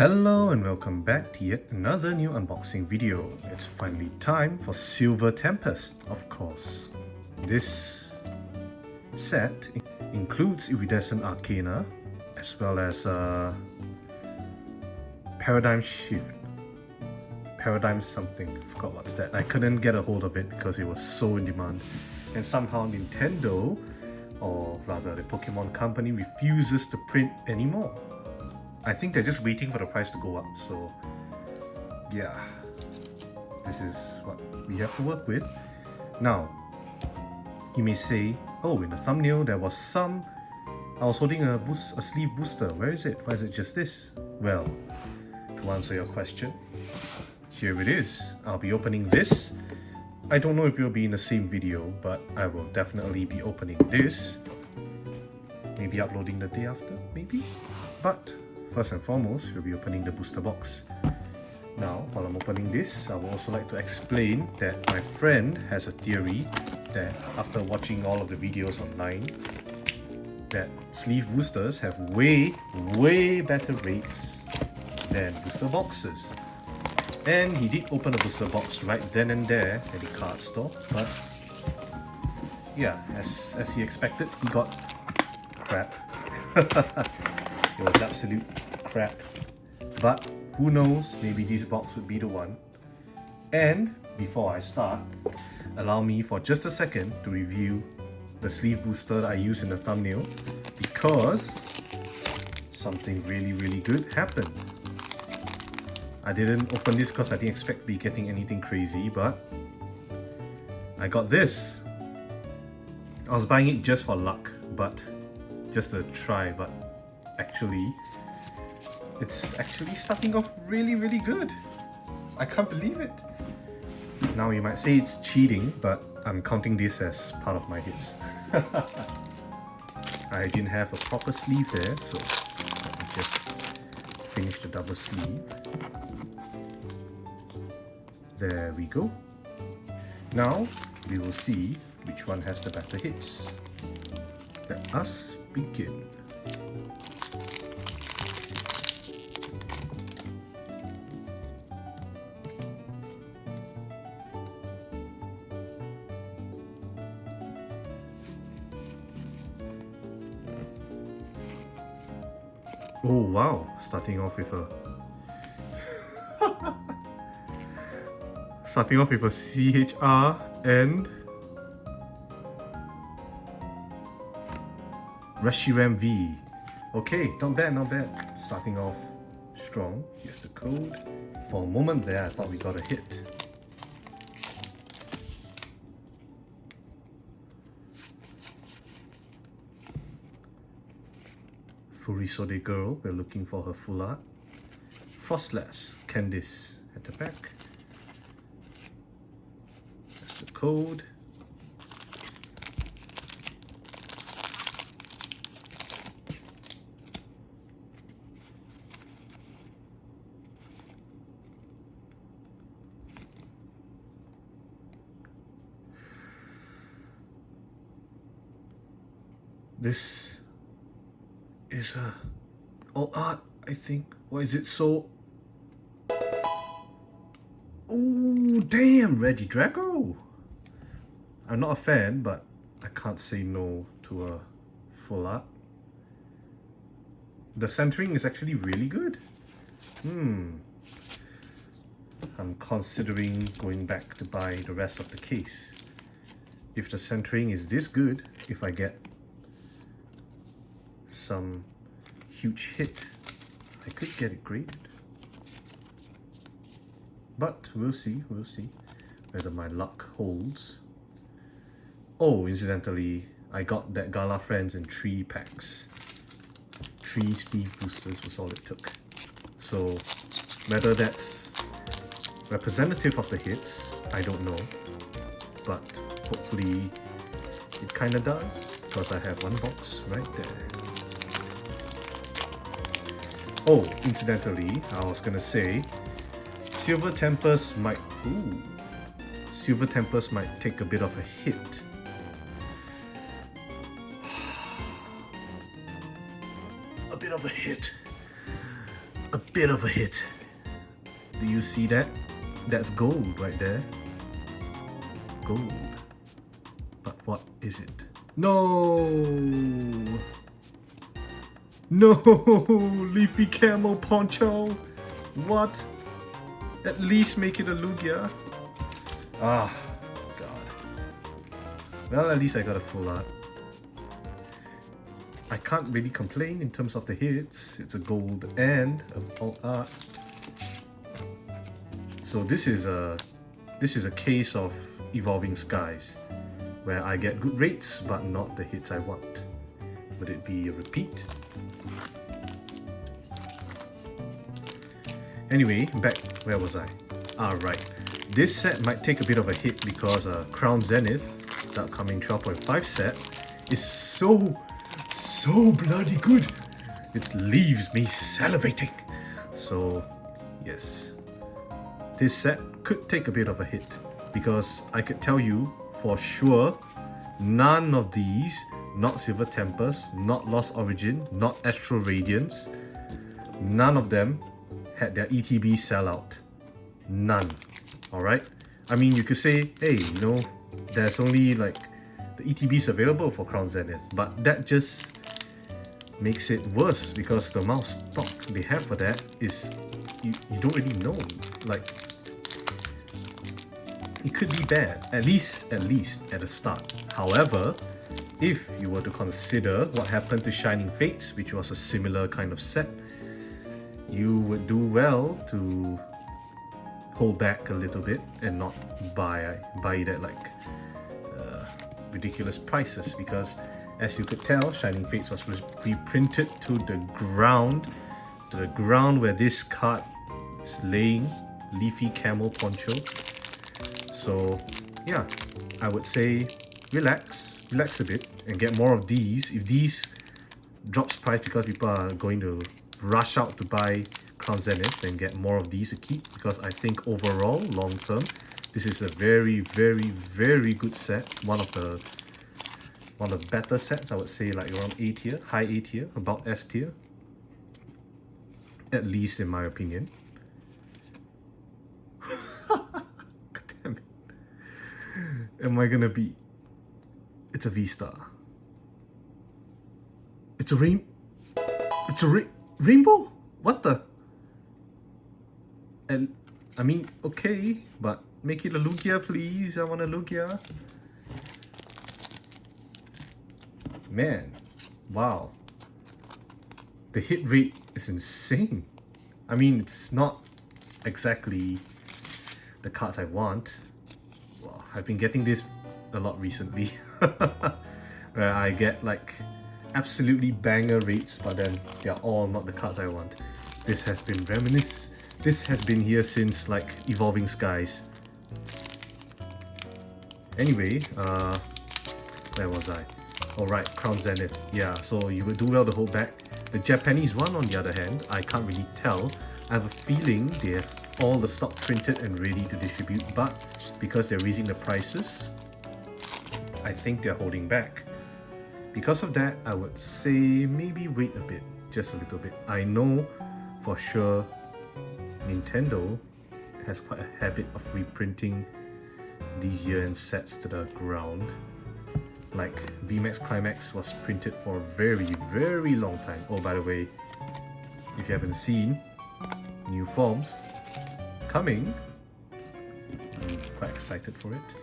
Hello and welcome back to yet another new unboxing video. It's finally time for Silver Tempest, of course. This set includes Iridescent Arcana as well as Paradigm Shift. Paradigm something, I forgot what's that. I couldn't get a hold of it because it was so in demand. And somehow Nintendo, or rather the Pokémon company, refuses to print anymore. I think they're just waiting for the price to go up, so yeah, this is what we have to work with. Now, you may say, oh, in the thumbnail there was I was holding a sleeve booster. Where is it? Why is it just this? Well, to answer your question, here it is. I'll be opening this. I don't know if it'll be in the same video, but I will definitely be opening this. Maybe uploading the day after, maybe? But first and foremost, we'll be opening the booster box. Now, while I'm opening this, I would also like to explain that my friend has a theory that after watching all of the videos online, that sleeve boosters have way better rates than booster boxes. And he did open a booster box right then and there at the card store, but yeah, as he expected, he got crap. It was absolute crap. But who knows, maybe this box would be the one. And before I start, allow me for just a second to review the sleeve booster that I used in the thumbnail, because something really good happened. I didn't open this because I didn't expect to be getting anything crazy, but I got this. I was buying it just for luck, but just to try, but actually, it's actually starting off really good. I can't believe it. Now you might say it's cheating, but I'm counting this as part of my hits. I didn't have a proper sleeve there, so let me just finish the double sleeve. There we go. Now we will see which one has the better hits. Let us begin. Oh wow, starting off with a CHR and Reshiram V. Okay, not bad. Starting off strong. Here's the code. For a moment there, I thought we got a hit. Furisode girl, we're looking for her full art. Frostless, Candice at the back. That's the code. This is all art, I think. Why is it so... Oh damn, Regidrago! I'm not a fan, but I can't say no to a full art. The centering is actually really good. I'm considering going back to buy the rest of the case. If the centering is this good, if I get some huge hit, I could get it graded. But we'll see whether my luck holds. Oh, incidentally, I got that Gala Friends in 3 packs. 3 sleeve boosters was all it took. So whether that's representative of the hits, I don't know. But hopefully it kinda does, because I have one box right there. Oh, incidentally, I was gonna say, Silver Tempest might take a bit of a hit. A bit of a hit. bit of a hit. Do you see that? That's gold right there. Gold. But what is it? No! No! Leafy Camel Poncho! What? At least make it a Lugia. Ah, God. Well, at least I got a full art. I can't really complain in terms of the hits. It's a gold and a full art. So this is a case of Evolving Skies, where I get good rates but not the hits I want. Would it be a repeat? Anyway, back, where was I? Right. This set might take a bit of a hit because Crown Zenith, the upcoming 12.5 set, is so bloody good. It leaves me salivating. So, yes. This set could take a bit of a hit because I could tell you for sure none of these, not Silver Tempest, not Lost Origin, not Astral Radiance, none of them had their ETB sell out. None. Alright? I mean, you could say, hey, you know, there's only like the ETBs available for Crown Zenith, but that just makes it worse because the amount of stock they have for that is you don't really know. Like, it could be bad, at least at the start. However, if you were to consider what happened to Shining Fates, which was a similar kind of set, you would do well to hold back a little bit and not buy it at like ridiculous prices, because as you could tell, Shining Fates was reprinted to the ground where this card is laying, Leafy Camel Poncho. So yeah, I would say relax a bit and get more of these. If these drops price because people are going to rush out to buy Crown Zenith, then get more of these to keep, because I think overall, long term, this is a very good set. One of the better sets, I would say, like around A tier, high A tier, about S tier, at least in my opinion. God damn it. Am I gonna be... It's a V-Star. It's a rainbow? What the? And I mean, okay, but make it a Lugia, please. I want a Lugia. Man, wow. The hit rate is insane. I mean, it's not exactly the cards I want. Well, I've been getting this a lot recently. Where I get like absolutely banger rates, but then they're all not the cards I want. This has been This has been here since like Evolving Skies. Anyway, where was I? Alright, Crown Zenith. Yeah, so you would do well to hold back. The Japanese one, on the other hand, I can't really tell. I have a feeling they have all the stock printed and ready to distribute, but because they're raising the prices, I think they're holding back. Because of that, I would say maybe wait a bit, just a little bit. I know for sure Nintendo has quite a habit of reprinting these year-end sets to the ground. Like VMAX Climax was printed for a very long time. Oh, by the way, if you haven't seen, new forms coming. I'm quite excited for it.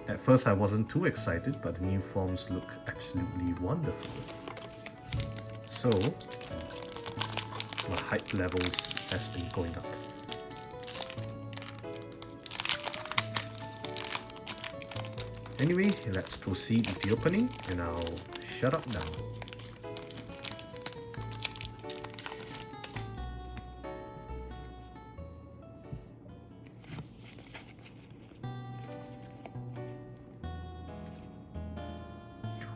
At first I wasn't too excited, but the new forms look absolutely wonderful. So, my hype levels has been going up. Anyway, let's proceed with the opening, and I'll shut up now.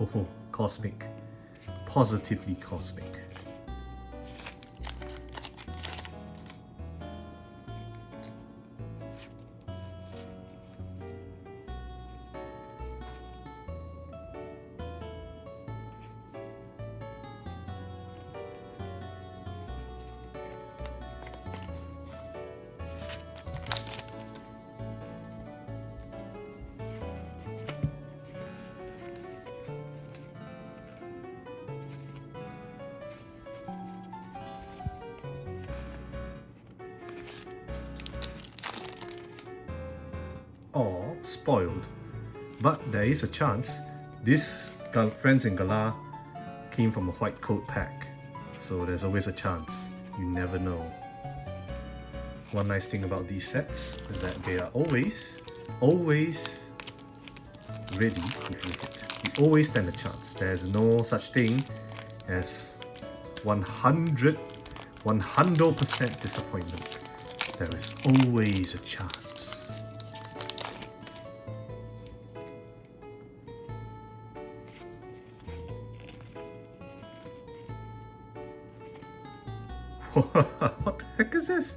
Oh, cosmic. Positively cosmic. or spoiled. But there is a chance this Friends in Galar came from a white coat pack. So there's always a chance. You never know. One nice thing about these sets is that they are always ready if you hit. You always stand a chance. There's no such thing as 100% disappointment. There is always a chance. What the heck is this?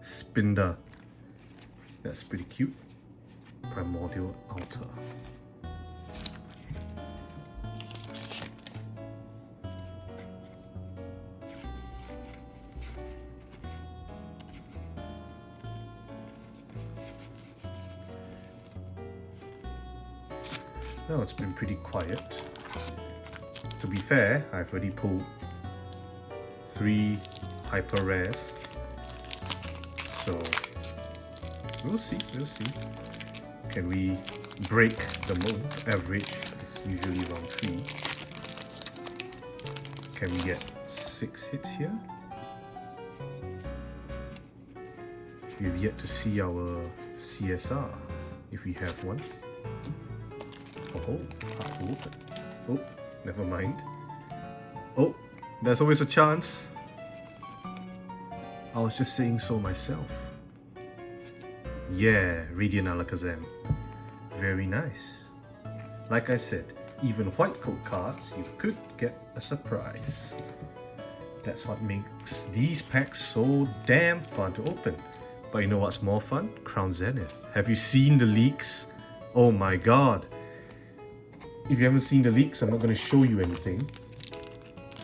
Spinder. That's pretty cute. Primordial Altar. Now it's been pretty quiet. To be fair, I've already pulled 3 hyper rares. So we'll see. Can we break the mold? Average is usually around 3. Can we get 6 hits here? We've yet to see our CSR, if we have one. Oh, half open. Oh, never mind. Oh, there's always a chance. I was just saying so myself. Yeah, Radiant Alakazam. Very nice. Like I said, even white coat cards, you could get a surprise. That's what makes these packs so damn fun to open. But you know what's more fun? Crown Zenith. Have you seen the leaks? Oh my god. If you haven't seen the leaks, I'm not going to show you anything,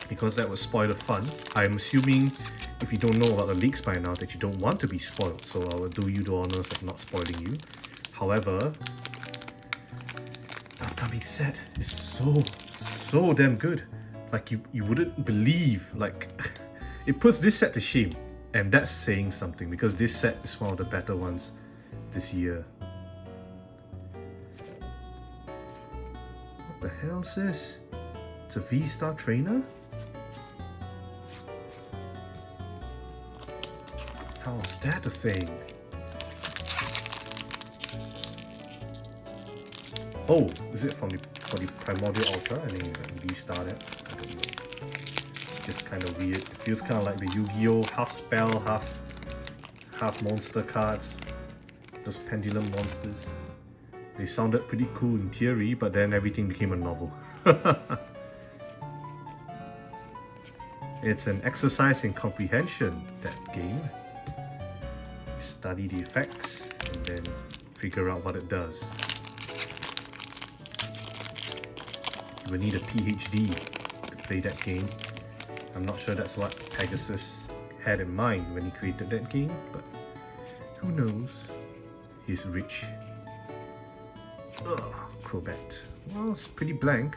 because that would spoil the fun. I'm assuming if you don't know about the leaks by now that you don't want to be spoiled, so I will do you the honors of not spoiling you. However, the upcoming set is so damn good. Like you wouldn't believe, like it puts this set to shame, and that's saying something, because this set is one of the better ones this year. What the hell is this? It's a V-Star trainer? How is that a thing? Oh, is it for the Primordial Ultra? I mean, V-Star that? I don't know. It's just kind of weird. It feels kind of like the Yu-Gi-Oh! Half spell, half monster cards. Those pendulum monsters. They sounded pretty cool in theory, but then everything became a novel. It's an exercise in comprehension, that game. Study the effects and then figure out what it does. You will need a PhD to play that game. I'm not sure that's what Pegasus had in mind when he created that game, but who knows? He's rich. Ugh, Crobat. Well, it's pretty blank.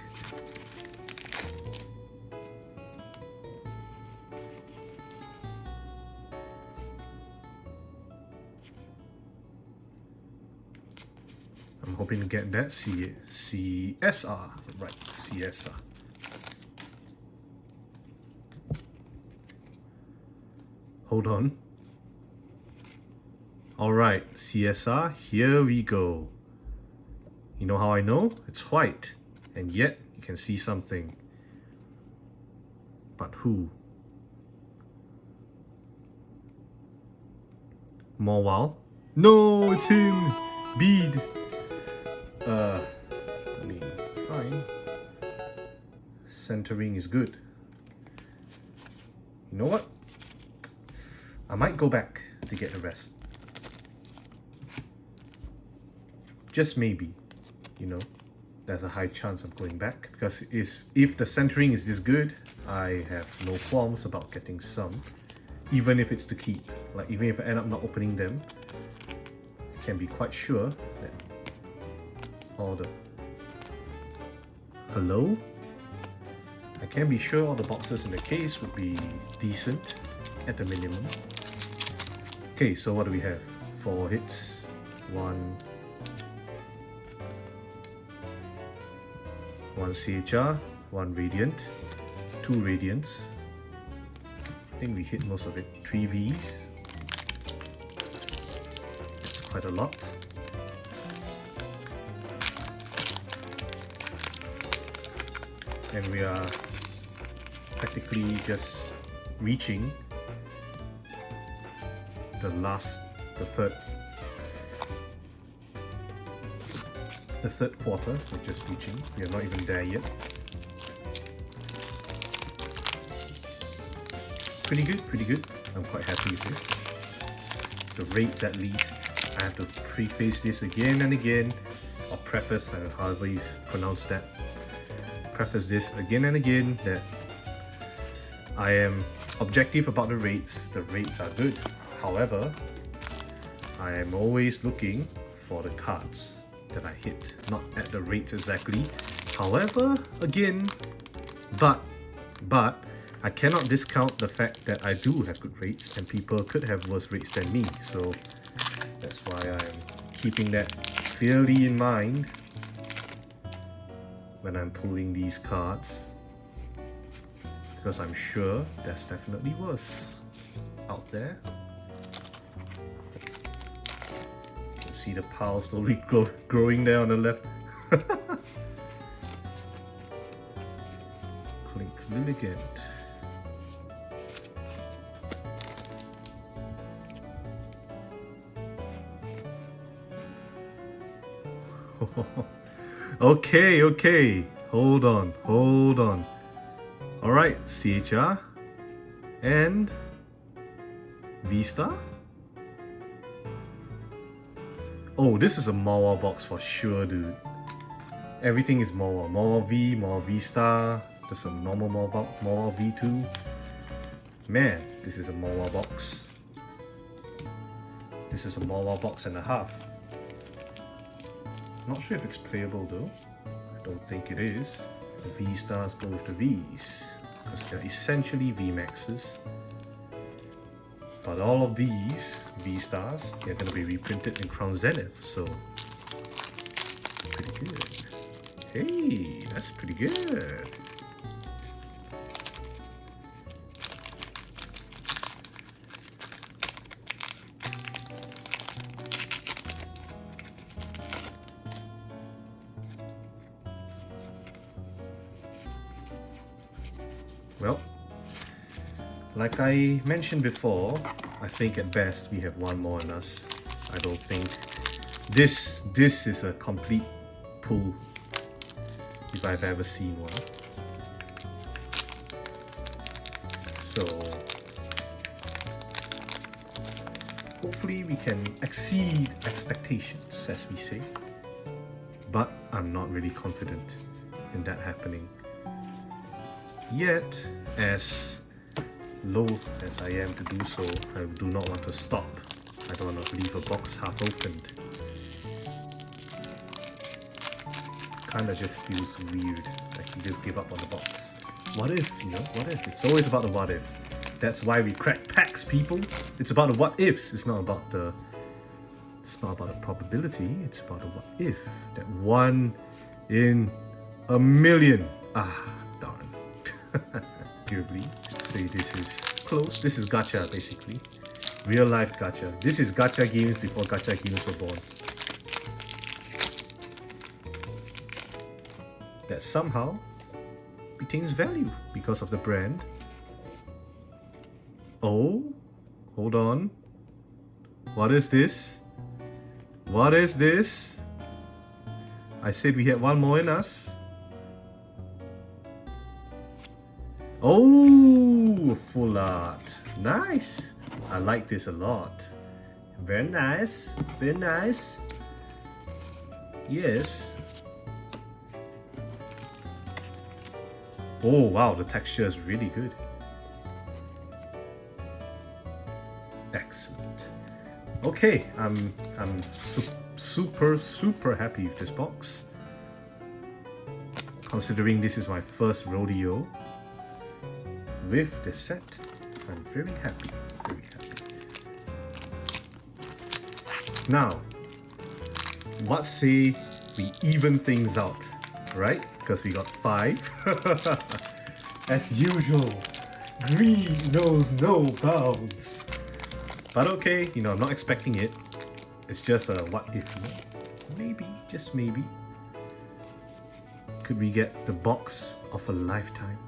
I'm hoping to get that CSR. Right, CSR. Hold on. Alright, CSR, here we go. You know how I know? It's white, and yet you can see something. But who? Morwal? No, it's him! Bead! I mean, fine. Centering is good. You know what? I might go back to get the rest. Just maybe. You know, there's a high chance of going back, because if the centering is this good, I have no qualms about getting some, even if it's to keep. Like, even if I end up not opening them, I can be quite sure that all the... Hello? I can be sure all the boxes in the case would be decent at the minimum. Okay, so what do we have? 4 hits. 1, 1 CHR, 1 Radiant, 2 Radiants. I think we hit most of it. 3 Vs. It's quite a lot. And we are practically just reaching the third quarter. We're just reaching. We are not even there yet. Pretty good, pretty good. I'm quite happy with this. The rates at least. I have to preface this again and again, or preface, however you pronounce that. Preface this again and again that I am objective about the rates. The rates are good. However, I am always looking for the cards that I hit, not at the rates exactly. However, again, but I cannot discount the fact that I do have good rates and people could have worse rates than me. So that's why I'm keeping that clearly in mind when I'm pulling these cards, because I'm sure there's definitely worse out there. You see the pile slowly growing there on the left. Clink Lilligant. Okay, hold on. Alright, CHR and V-Star. Oh, this is a Mawa box for sure, dude. Everything is Mawa. Mawa V, Mawa V-Star. Just a normal Mawa V2. Man, this is a Mawa box. This is a Mawa box and a half. Not sure if it's playable though. I don't think it is. The V-Stars go with the Vs, because they're essentially V-Maxes. But all of these V-Stars, they're going to be reprinted in Crown Zenith, so pretty good. Hey, that's pretty good. Well, like I mentioned before, I think at best we have one more in us. I don't think this is a complete pull if I've ever seen one. So hopefully we can exceed expectations, as we say. But I'm not really confident in that happening. Yet, as loath as I am to do so, I do not want to stop. I don't want to leave a box half opened. Kinda just feels weird, like you just give up on the box. What if, you know, what if? It's always about the what if. That's why we crack packs, people. It's about the what ifs. It's not about the probability, it's about the what if. That 1 in a million. Ah, darn. Arguably, say this is close. This is gacha, basically. Real life gacha. This is gacha games before gacha games were born. That somehow retains value because of the brand. Oh, hold on. What is this? What is this? I said we had one more in us. Oh, full art. Nice. I like this a lot. Very nice. Very nice. Yes. Oh wow, the texture is really good. Excellent. Okay, I'm super happy with this box. Considering this is my first rodeo with the set, I'm very happy, very happy. Now, what say we even things out, right? because we got 5. As usual, greed knows no bounds. But okay, you know, I'm not expecting it. It's just a what if, you know? Maybe, just maybe. Could we get the box of a lifetime?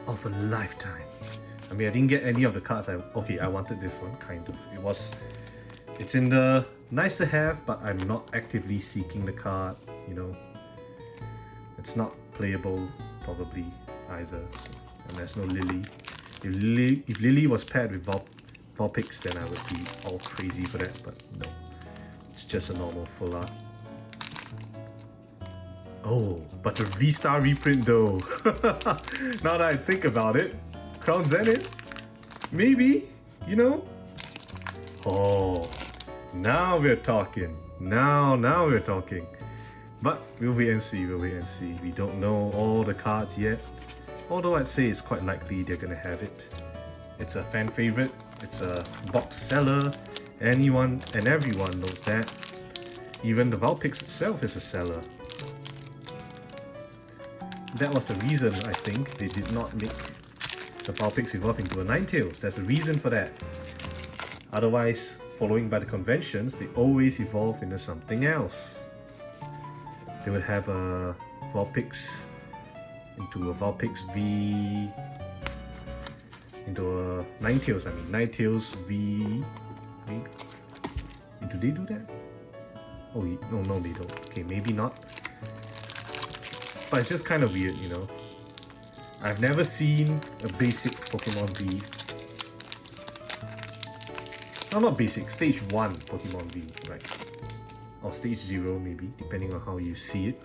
Of a lifetime. I mean, I didn't get any of the cards. I wanted this one, kind of. It's in the nice to have, but I'm not actively seeking the card, you know. It's not playable, probably, either. And there's no Lily. If Lily was paired with Vulpix, then I would be all crazy for that, but no. It's just a normal full art. Oh, but the V-Star reprint though. Now that I think about it, Crown Zenith? Maybe, you know? Oh, now we're talking. Now we're talking. But we'll wait and see, We don't know all the cards yet. Although I'd say it's quite likely they're gonna have it. It's a fan favorite, it's a box seller. Anyone and everyone knows that. Even the Vulpix itself is a seller. That was the reason, I think, they did not make the Vulpix evolve into a Ninetales. There's a reason for that. Otherwise, following by the conventions, they always evolve into something else. They would have a Vulpix into a Vulpix V, into a Ninetales, Ninetales V. Maybe. Do they do that? Oh, no, they don't. Okay, maybe not. But it's just kind of weird, you know. I've never seen a basic Pokemon V. No, not basic, stage 1 Pokemon V, right? Or stage 0 maybe, depending on how you see it.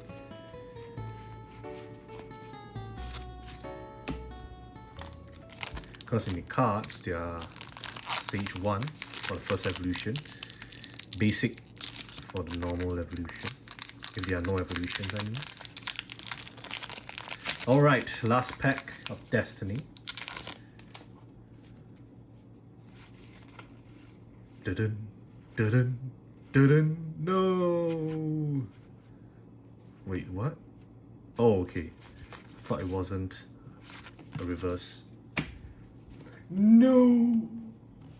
Because in the cards, they are stage 1 for the first evolution, basic for the normal evolution, if there are no evolutions, I mean. Alright, last pack of Destiny. Dun dun dun, no! Wait, what? Oh, okay. I thought it wasn't a reverse. No!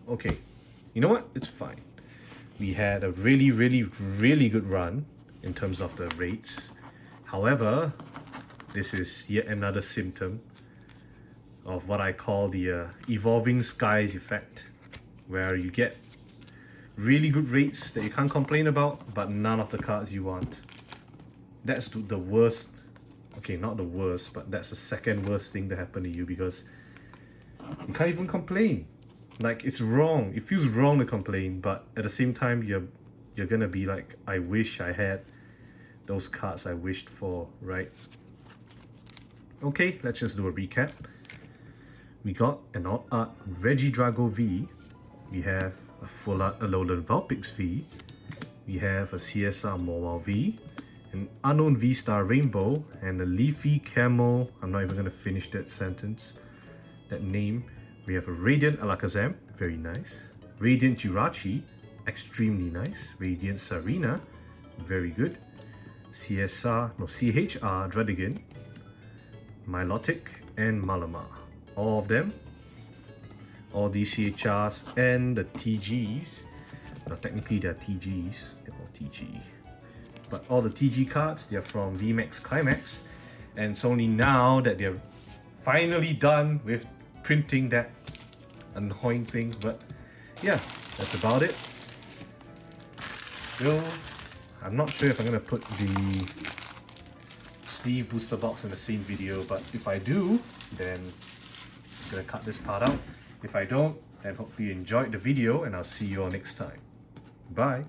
Okay, you know what? It's fine. We had a really good run in terms of the rates. However, this is yet another symptom of what I call the evolving skies effect, where you get really good rates that you can't complain about, but none of the cards you want. That's the worst. Okay, not the worst, but that's the second worst thing to happen to you, because you can't even complain. Like, it's wrong. It feels wrong to complain, but at the same time, you're gonna be like, I wish I had those cards I wished for, right? Okay, let's just do a recap. We got an Odd Art Regidrago V. We have a Full Art Alolan Vulpix V. We have a CSR Mobile V. An Unknown V-Star Rainbow. And a Leafy Camel. I'm not even going to finish that sentence. That name. We have a Radiant Alakazam. Very nice. Radiant Jirachi. Extremely nice. Radiant Sarina. Very good. CHR Dredigan. Milotic and Malamar. All of them. All these CHRs and the TGs. Well, technically they're TGs. They're all TG. But all the TG cards, they're from VMAX Climax. And it's only now that they're finally done with printing that annoying thing. But yeah, that's about it. Still, I'm not sure if I'm going to put the sleeve booster box in the same video, but if I do, then I'm gonna cut this part out. If I don't, then hopefully you enjoyed the video, and I'll see you all next time. Bye!